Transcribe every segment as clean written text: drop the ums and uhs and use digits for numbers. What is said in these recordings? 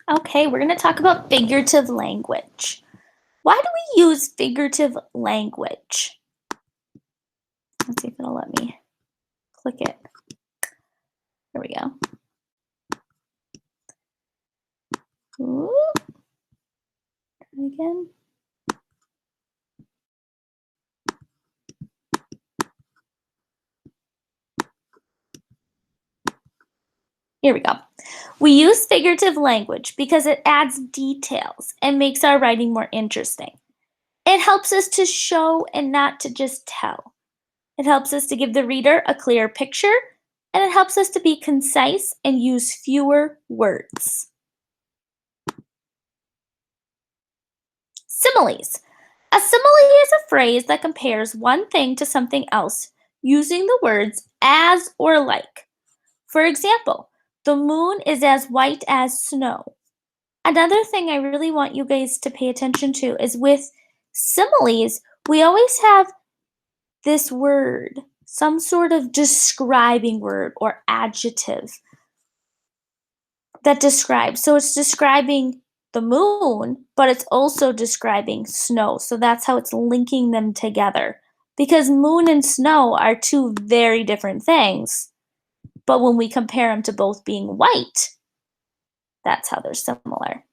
Okay, we're going to talk about figurative language. Why do we use figurative language? Let's see if it'll let me click it. Here we go. Ooh. Try again. Here we go. We use figurative language because it adds details and makes our writing more interesting. It helps us to show and not to just tell. It helps us to give the reader a clear picture, and it helps us to be concise and use fewer words. Similes. A simile is a phrase that compares one thing to something else using the words as or like. For example, the moon is as white as snow. Another thing I really want you guys to pay attention to is with similes, we always have this word, some sort of describing word or adjective that describes. So it's describing the moon, but it's also describing snow. So that's how it's linking them together. Because moon and snow are two very different things. But when we compare them to both being white, that's how they're similar.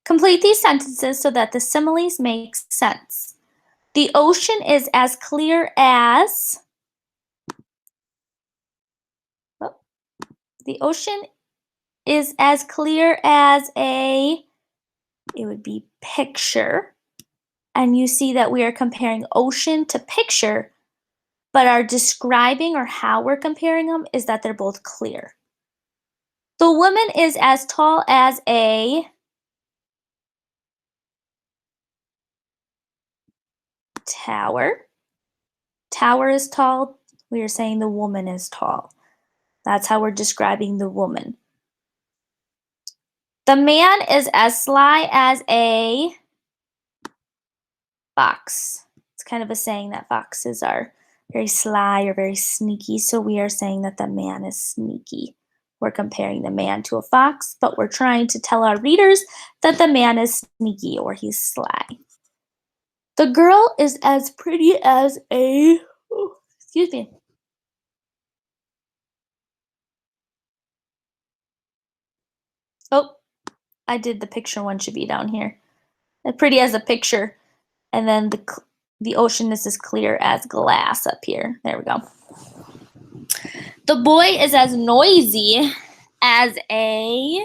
Complete these sentences so that the similes make sense. The ocean is as clear as. Oh, the ocean is as clear as it would be picture. And you see that we are comparing ocean to picture, but our describing or how we're comparing them is that they're both clear. The woman is as tall as a tower. Tower is tall. We are saying the woman is tall. That's how we're describing the woman. The man is as sly as a fox. It's kind of a saying that foxes are very sly or very sneaky, so we are saying that the man is sneaky. We're comparing the man to a fox, but we're trying to tell our readers that the man is sneaky or he's sly. The girl is as pretty as a, excuse me. Oh, I did the picture one should be down here. Pretty as a picture. And then the ocean is as clear as glass up here. There we go. The boy is as noisy as a.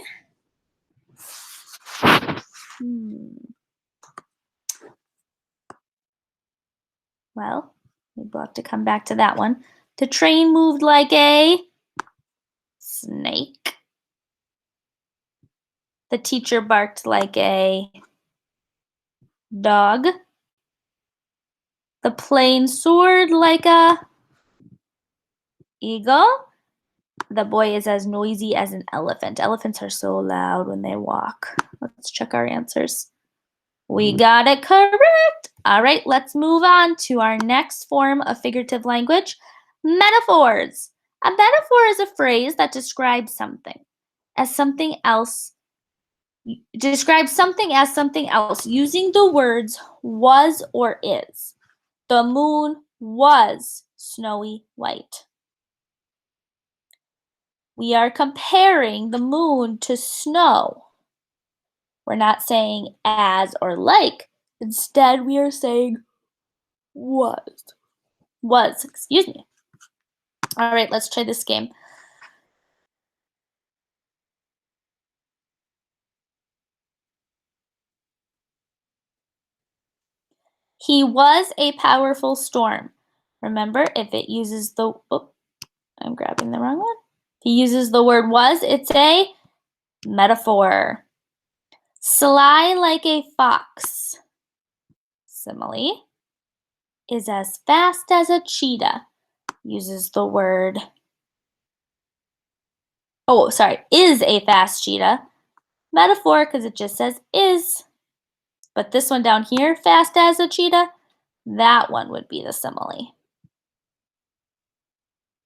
Well, we'll have to come back to that one. The train moved like a snake. The teacher barked like a dog. The plane soared like a eagle. The boy is as noisy as an elephant. Elephants are so loud when they walk. Let's check our answers. We got it correct. All right, let's move on to our next form of figurative language, metaphors. A metaphor is a phrase that describes something as something else. Describes something as something else using the words was or is. The moon was snowy white. We are comparing the moon to snow. We're not saying as or like. Instead, we are saying was. Was, excuse me. All right, let's try this game. He was a powerful storm. Remember, if it uses the, oh, I'm grabbing the wrong one. If he uses the word was, it's a metaphor. Sly like a fox. Simile is as fast as a cheetah. Uses the word, oh, sorry, is a fast cheetah. Metaphor because it just says is. But this one down here, fast as a cheetah, that one would be the simile.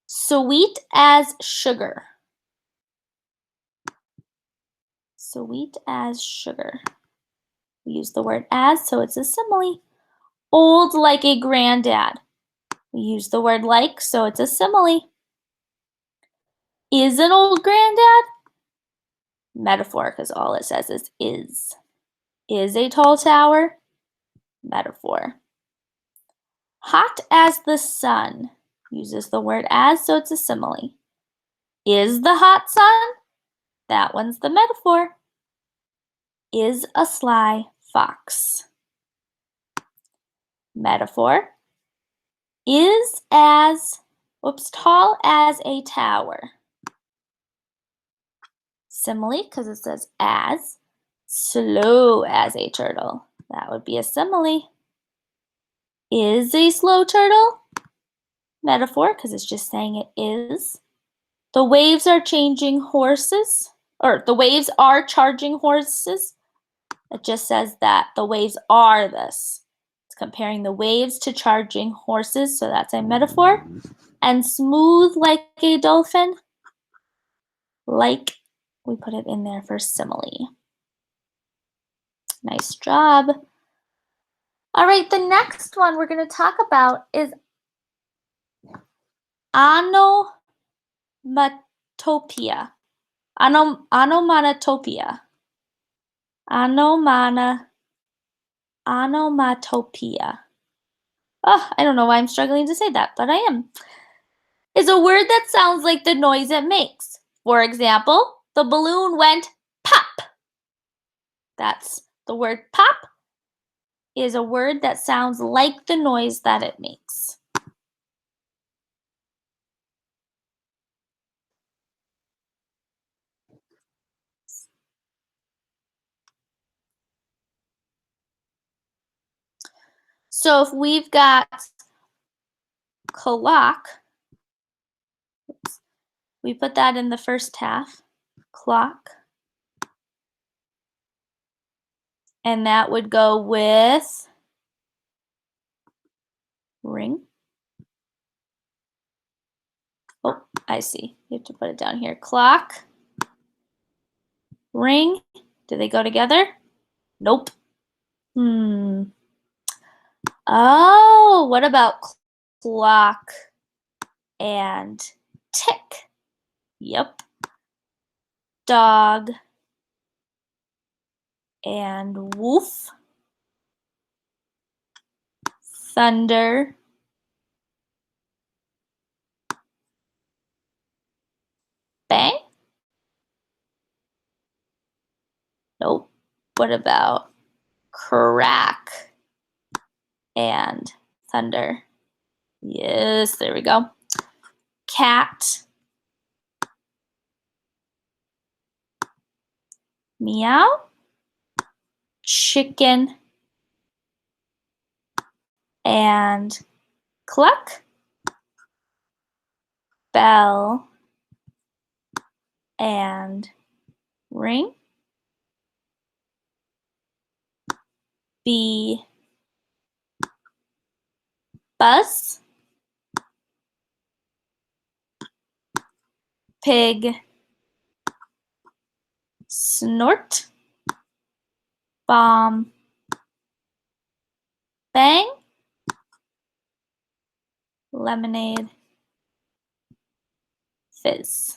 Sweet as sugar. Sweet as sugar. We use the word as, so it's a simile. Old like a granddad. We use the word like, so it's a simile. Is an old granddad? Metaphor, because all it says is is. Is a tall tower? Metaphor. Hot as the sun. Uses the word as, so it's a simile. Is the hot sun? That one's the metaphor. Is a sly fox. Metaphor. Is as, tall as a tower. Simile, because it says as. Slow as a turtle. That would be a simile. Is a slow turtle? Metaphor, because it's just saying it is. The waves are changing horses, or the waves are charging horses. It just says that the waves are this. It's comparing the waves to charging horses, so that's a metaphor. And smooth like a dolphin, like, we put it in there for simile. Nice job. All right, the next one we're going to talk about is onomatopoeia. Onomatopoeia. Onomatopoeia. Oh, I don't know why I'm struggling to say that, but I am. Is a word that sounds like the noise it makes. For example, the balloon went pop. That's the word pop is a word that sounds like the noise that it makes. So if we've got clock, we put that in the first half, clock. And that would go with ring. Oh, I see. You have to put it down here. Clock, ring. Do they go together? Nope. Oh, what about clock and tick? Yep. Dog and woof. Thunder. Bang? Nope. What about crack and thunder? Yes, there we go. Cat. Meow. Chicken and cluck. Bell and ring. Bee. Buzz. Pig. Snort. Bomb. Bang. Lemonade. Fizz.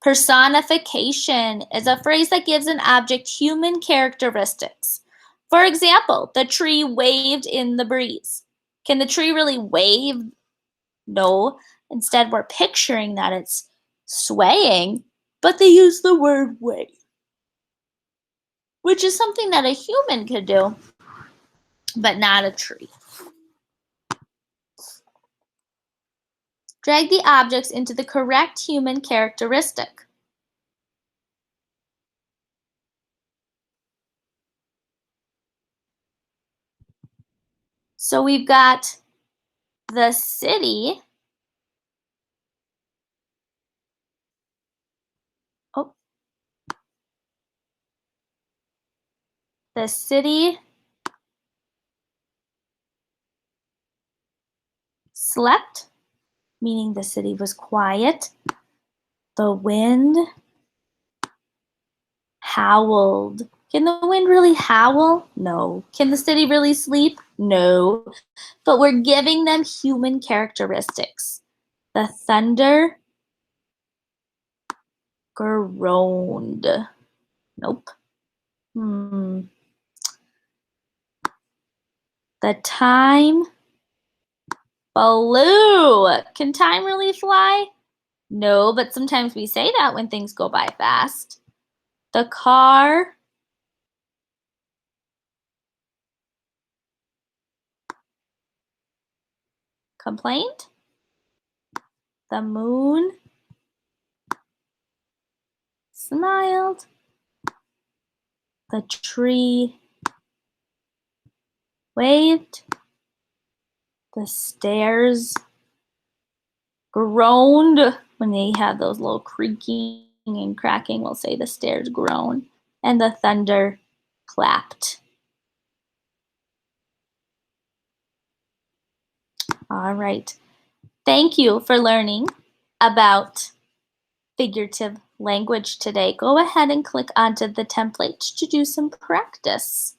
Personification is a phrase that gives an object human characteristics. For example, the tree waved in the breeze. Can the tree really wave? No. Instead, we're picturing that it's swaying, but they use the word wave, which is something that a human could do, but not a tree. Drag the objects into the correct human characteristic. So we've got the city. Oh, The city slept, meaning the city was quiet. The wind howled. Can the wind really howl? No. Can the city really sleep? No. But we're giving them human characteristics. The thunder groaned. Nope. The time flew. Can time really fly? No, but sometimes we say that when things go by fast. The car complained. The moon smiled. The tree waved. The stairs groaned. When they have those little creaking and cracking, we'll say the stairs groan. And the thunder clapped. All right. Thank you for learning about figurative language today. Go ahead and click onto the template to do some practice.